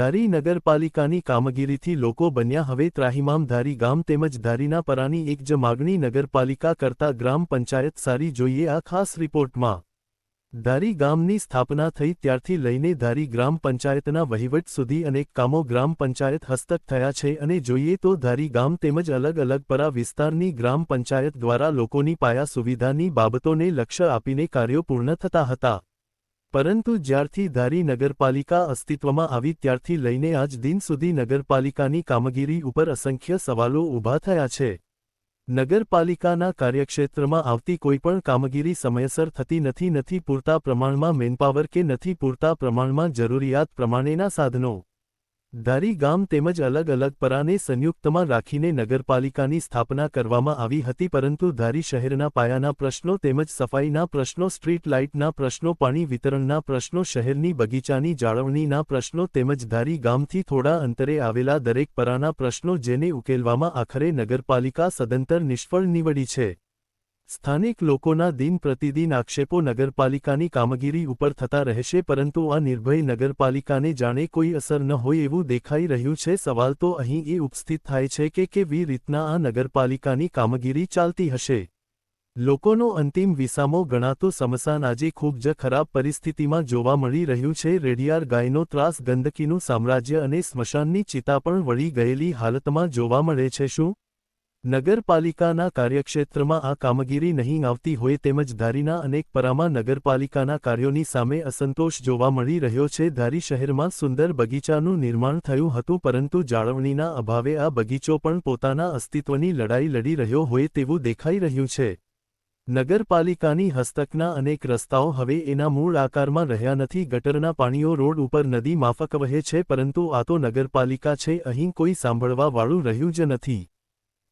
ધારી નગરપાલિકાની કામગીરીથી લોકો બન્યા હવે ત્રાહિમામ। ધારી ગામ તેમજ ધારીના પરાની એક જ માગણી નગરપાલિકા કરતા ગ્રામ પંચાયત સારી જોઈએ। આ ખાસ રિપોર્ટમાં ધારી ગામની સ્થાપના થઈ ત્યારથી લઈને ધારી ગ્રામ પંચાયતના વહીવટ સુધી અનેક કામો ગ્રામ પંચાયત હસ્તક થયા છે અને જોઈએ તો ધારી ગામ તેમજ અલગ અલગ પરા વિસ્તારની ગ્રામ પંચાયત દ્વારા લોકોની પાયા સુવિધાની બાબતોને લક્ષ્ય આપીને કાર્યો પૂર્ણ થતા હતા। પરંતુ જ્યારથી ધારી નગરપાલિકા અસ્તિત્વમાં આવી ત્યારથી લઈને આજ દિન સુધી નગરપાલિકાની કામગીરી ઉપર અસંખ્ય સવાલો ઊભા થયા છે। નગરપાલિકાના કાર્યક્ષેત્રમાં આવતી કોઈપણ કામગીરી સમયસર થતી નથી પૂરતા પ્રમાણમાં મેનપાવર કે નથી પૂરતા પ્રમાણમાં જરૂરિયાત પ્રમાણેના સાધનો। ધારી ગામ તેમજ અલગ અલગ પરાને સંયુક્તમાં રાખીને નગરપાલિકાની સ્થાપના કરવામાં આવી હતી, પરંતુ ધારી શહેરના પાયાના પ્રશ્નો તેમજ સફાઈના પ્રશ્નો, સ્ટ્રીટ લાઇટના પ્રશ્નો, પાણી વિતરણના પ્રશ્નો, શહેરની બગીચાની જાળવણીના પ્રશ્નો તેમજ ધારી ગામથી થોડા અંતરે આવેલા દરેક પરાના પ્રશ્નો જેને ઉકેલવામાં આખરે નગરપાલિકા સદંતર નિષ્ફળ નીવડી છે। સ્થાનિક લોકોના દિન પ્રતિદિન આક્ષેપો નગરપાલિકાની કામગીરી ઉપર થતા રહેશે, પરંતુ આ નિર્ભય નગરપાલિકાને જાણે કોઈ અસર ન હોય એવું દેખાઈ રહ્યું છે। સવાલ તો અહીં એ ઉપસ્થિત થાય છે કે કેવી રીતના આ નગરપાલિકાની કામગીરી ચાલતી હશે। લોકોનો અંતિમ વિસામો ગણાતો સ્મશાન આજે ખૂબ જ ખરાબ પરિસ્થિતિમાં જોવા મળી રહ્યું છે। રેડિયાર ગાયનો ત્રાસ, ગંદકીનું સામ્રાજ્ય અને સ્મશાનની ચિતા પણ વળી ગયેલી હાલતમાં જોવા મળે છે। શું નગરપાલિકાના કાર્યક્ષેત્રમાં આ કામગીરી નહીં આવતી હોય તેમજ ધારીના અનેક પરામાં નગરપાલિકાના કાર્યોની સામે અસંતોષ જોવા મળી રહ્યો છે। ધારી શહેરમાં સુંદર બગીચાનું નિર્માણ થયું હતું, પરંતુ જાળવણીના અભાવે આ બગીચો પણ પોતાના અસ્તિત્વની લડાઈ લડી રહ્યો હોય તેવું દેખાઈ રહ્યું છે। નગરપાલિકાની હસ્તકના અનેક રસ્તાઓ હવે એના મૂળ આકારમાં રહ્યા નથી। ગટરના પાણીઓ રોડ ઉપર નદી માફક વહે છે, પરંતુ આ તો નગરપાલિકા છે, અહીં કોઈ સાંભળવા વાળું રહ્યું જ નથી।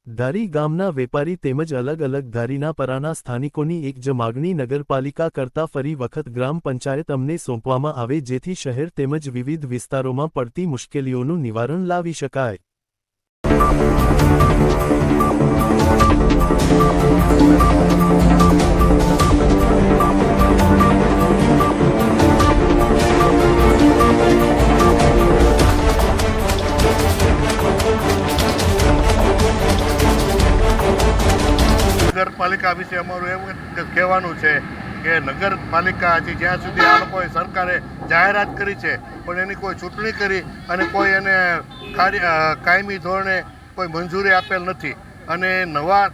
ધારી ગામના વેપારી તેમજ અલગ અલગ ધારીના પરાના સ્થાનિકોની એક જ માગણી નગરપાલિકા કરતા ફરી વખત ગ્રામ પંચાયત અમને સોંપવામાં આવે, જેથી શહેર તેમજ વિવિધ વિસ્તારોમાં પડતી મુશ્કેલીઓનું નિવારણ લાવી શકાય। નગરપાલિકા વિશે અમારું એવું કહેવાનું છે કે નગરપાલિકા હજી જ્યાં સુધી આ લોકોએ સરકારે જાહેરાત કરી છે, પણ એની કોઈ ચૂંટણી કરી અને કોઈ એને કાયમી ધોરણે કોઈ મંજૂરી આપેલ નથી। અને નવા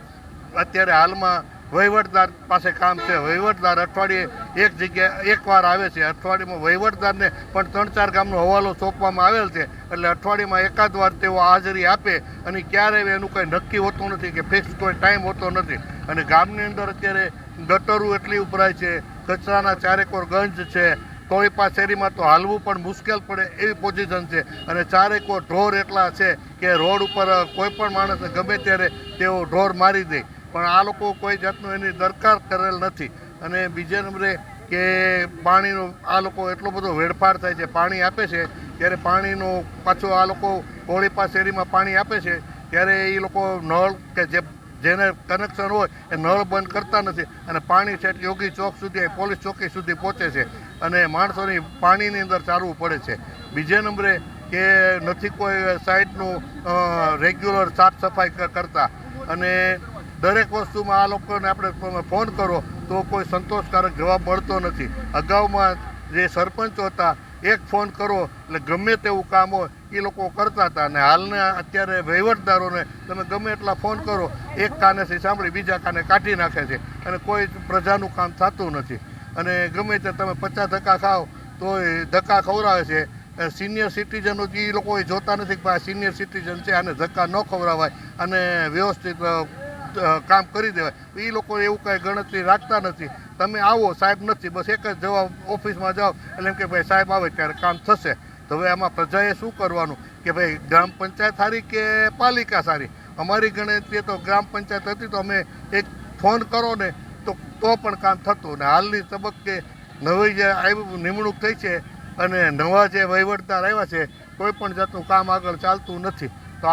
અત્યારે હાલમાં વહીવટદાર પાસે કામ છે। વહીવટદાર અઠવાડિયે એક જગ્યાએ એકવાર આવે છે। અઠવાડિયામાં વહીવટદારને પણ 3-4 ગામનો હવાલો સોંપવામાં આવેલ છે, એટલે અઠવાડિયામાં એકાદ વાર તેઓ હાજરી આપે અને ક્યારેય એનું કંઈ નક્કી હોતું નથી કે ફિક્સ કોઈ ટાઈમ હોતો નથી। અને ગામની અંદર અત્યારે ગટરો એટલી ઉભરાય છે, કચરાના ચારેકોર ગંજ છે, તોળીપા શેરીમાં તો હાલવું પણ મુશ્કેલ પડે એવી પોઝિશન છે। અને ચારેકોર ઢોર એટલા છે કે રોડ ઉપર કોઈ પણ માણસને ગમે ત્યારે તેઓ ઢોર મારી દે, પણ આ લોકો કોઈ જાતનું એની દરકાર કરેલ નથી। અને બીજા નંબરે કે પાણીનો આ લોકો એટલો બધો વેડફાટ થાય છે। પાણી આપે છે ત્યારે પાણીનો પાછો આ લોકો કોળીપા શેરીમાં પાણી આપે છે ત્યારે એ લોકો નળ કે જેને કનેક્શન હોય એ નળ બંધ કરતા નથી, અને પાણી છે યોગી ચોક સુધી, પોલીસ ચોકી સુધી પહોંચે છે, અને માણસોની પાણીની અંદર ચાલવું પડે છે। બીજા નંબરે કે નથી કોઈ સાઈડનું રેગ્યુલર સાફ સફાઈ કરતા, અને દરેક વસ્તુમાં આ લોકોને આપણે ફોન કરો તો કોઈ સંતોષકારક જવાબ મળતો નથી। અગાઉમાં જે સરપંચો હતા, એક ફોન કરો એટલે ગમે તેવું કામ હોય એ લોકો કરતા હતા, અને હાલના અત્યારે વહીવટદારોને તમે ગમે એટલા ફોન કરો, એક કાનેથી સાંભળી બીજા કાને કાઢી નાખે છે, અને કોઈ પ્રજાનું કામ થતું નથી। અને ગમે તે તમે 50 ધક્કા ખાઓ તો ધક્કા ખવડાવે છે। સિનિયર સિટીઝનો એ લોકો જોતા નથી કે આ સિનિયર સિટીઝન છે, આને ધક્કા ન ખવડાવાય અને વ્યવસ્થિત કામ કરી દેવાય, એ લોકો એવું કાંઈ ગણતરી રાખતા નથી। તમે આવો, સાહેબ નથી, બસ એક જ જવાબ, ઓફિસમાં જાઓ એટલે એમ કે ભાઈ સાહેબ આવે ત્યારે કામ થશે। તો હવે આમાં પ્રજાએ શું કરવાનું કે ભાઈ ગ્રામ પંચાયત સારી કે પાલિકા સારી? અમારી ગણતરીએ તો ગ્રામ પંચાયત હતી, તો અમે એક ફોન કરો ને તો પણ કામ થતું, ને હાલની તબક્કે નવી જે નિમણૂક થઈ છે અને નવા જે વહીવટદાર આવ્યા છે, કોઈ પણ જાતનું કામ આગળ ચાલતું નથી। તો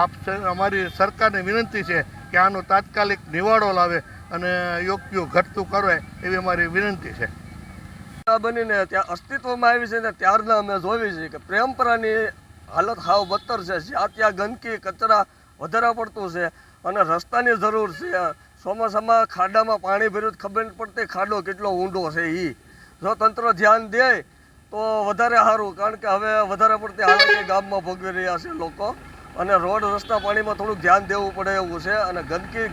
અમારી સરકારને વિનંતી છે કે આનો તાત્કાલિક નિવાડો લાવે અને યોગ્ય ઘટતું કરે એવી અમારી વિનંતી છે। બનીને ત્યાં અસ્તિત્વમાં આવી છે ને ત્યારના અમે જોઈ છે કે પ્રેમપરાની હાલત હાવ બદતર છે. જ્યાં ત્યાં ગંદકી કચરા વધારે પડતું છે અને રસ્તાની જરૂર છે. ચોમાસામાં ખાડામાં પાણી ભર્યું ખબર નથી પડતી ખાડો કેટલો ઊંડો છે. જો તંત્ર ધ્યાન દે તો વધારે સારું, કારણ કે હવે વધારે પડતી હાલત ગામમાં ભોગવી રહ્યા છે લોકો, અને રોડ રસ્તા પાણીમાં થોડુંક ધ્યાન દેવું પડે એવું છે. અને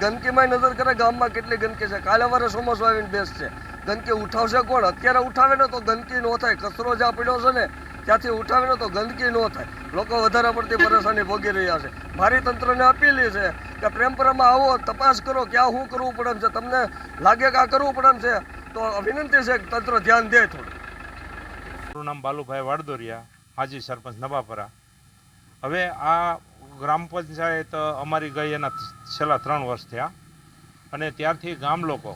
ગંદકીમાં નજર કરે ગામમાં કેટલી ગંદકી છે. કાલે વારે ચોમાસું આવીને બેસશે, ગંદકી ઉઠાવશે કોણ? અત્યારે ઉઠાવે ને તો ગંદકી ન થાય. કચરો જ્યાં પડ્યો છે ને ત્યાંથી ઉઠાવે ને તો ગંદકી ન થાય. લોકો વધારે પડતી પરેશાની ભોગી રહ્યા છે. મારી તંત્રને અપીલ છે કે પ્રેમપરામાં આવો, તપાસ કરો ક્યાં શું કરવું પડે એમ છે. તમને લાગે કે આ કરવું પડે એમ છે તો વિનંતી છે કે તંત્ર ધ્યાન દે થોડું. મારું નામ બાલુભાઈ વાડદોરિયા, માજી સરપંચ નવાપરા. હવે આ ગ્રામ પંચાયત અમારી ગઈ એના છેલ્લા 3 વર્ષ થયા, અને ત્યારથી ગામ લોકો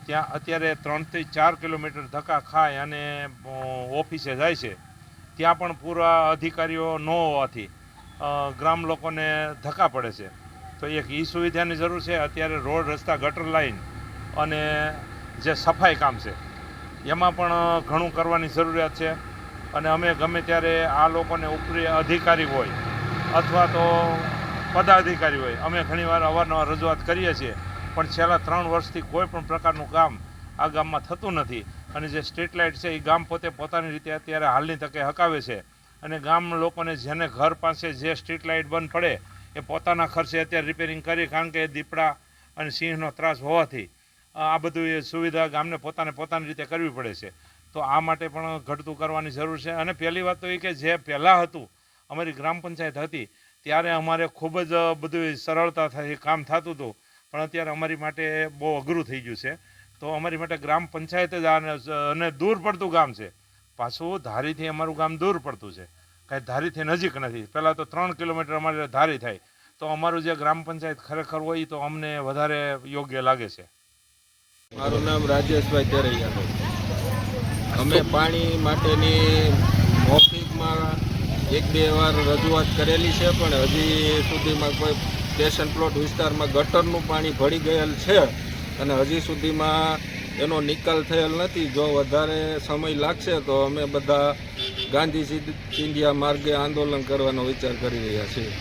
ત્યાં અત્યારે 3 થી 4 કિલોમીટર ધક્કા ખાય અને ઓફિસે જાય છે. ત્યાં પણ પૂરા અધિકારીઓ ન હોવાથી ગ્રામ લોકોને ધક્કા પડે છે. તો એક એ સુવિધાની જરૂર છે. અત્યારે રોડ રસ્તા ગટર લાઈન અને જે સફાઈ કામ છે એમાં પણ ઘણું કરવાની જરૂરિયાત છે. અને અમે ગમે ત્યારે આ લોકોને ઉપરી અધિકારી હોય અથવા તો પદાધિકારી હોય, અમે ઘણીવાર અવારનવાર રજૂઆત કરીએ છીએ, પણ છેલ્લા 3 વર્ષથી કોઈ પણ પ્રકારનું કામ આ ગામમાં થતું નથી. અને જે સ્ટ્રીટ લાઇટ છે એ ગામ પોતે પોતાની રીતે અત્યારે હાલની તકે હકાવે છે. અને ગામ લોકોને જેને ઘર પાસે જે સ્ટ્રીટ લાઇટ બંધ પડે એ પોતાના ખર્ચે અત્યારે રિપેરિંગ કરી, કારણ કે દીપડા અને સિંહનો ત્રાસ હોવાથી આ બધું સુવિધા ગામને પોતાની રીતે કરવી પડે છે. તો આ માટે પણ ઘટતું કરવાની જરૂર છે. અને પહેલી વાત તો એ કે જે પહેલાં હતું, અમારી ગ્રામ પંચાયત હતી ત્યારે અમારે ખૂબ જ બધું સરળતાથી કામ થતું હતું, પણ અત્યારે અમારી માટે બહુ અઘરું થઈ ગયું છે. તો અમારી માટે ગ્રામ પંચાયત જ અને દૂર પડતું ગામ છે. પાછું ધારીથી અમારું ગામ દૂર પડતું છે, કાંઈ ધારીથી નજીક નથી. પહેલાં તો 3 કિલોમીટર અમારે ધારી થાય. તો અમારું જે ગ્રામ પંચાયત ખરેખર હોય તો અમને વધારે યોગ્ય લાગે છે. મારું નામ રાજેશભાઈ તેરૈયા છે. અમે પાણી માટેની મૌખિકમાં 1-2 વાર રજૂઆત કરેલી છે, પણ હજી સુધીમાં કોઈ સ્ટેશન પ્લોટ વિસ્તારમાં ગટરનું પાણી ભળી ગયેલ છે અને હજી સુધીમાં એનો નિકાલ થયેલ નથી. જો વધારે સમય લાગશે તો અમે બધા ગાંધી ચિંધ્યા માર્ગે આંદોલન કરવાનો વિચાર કરી રહ્યા છીએ.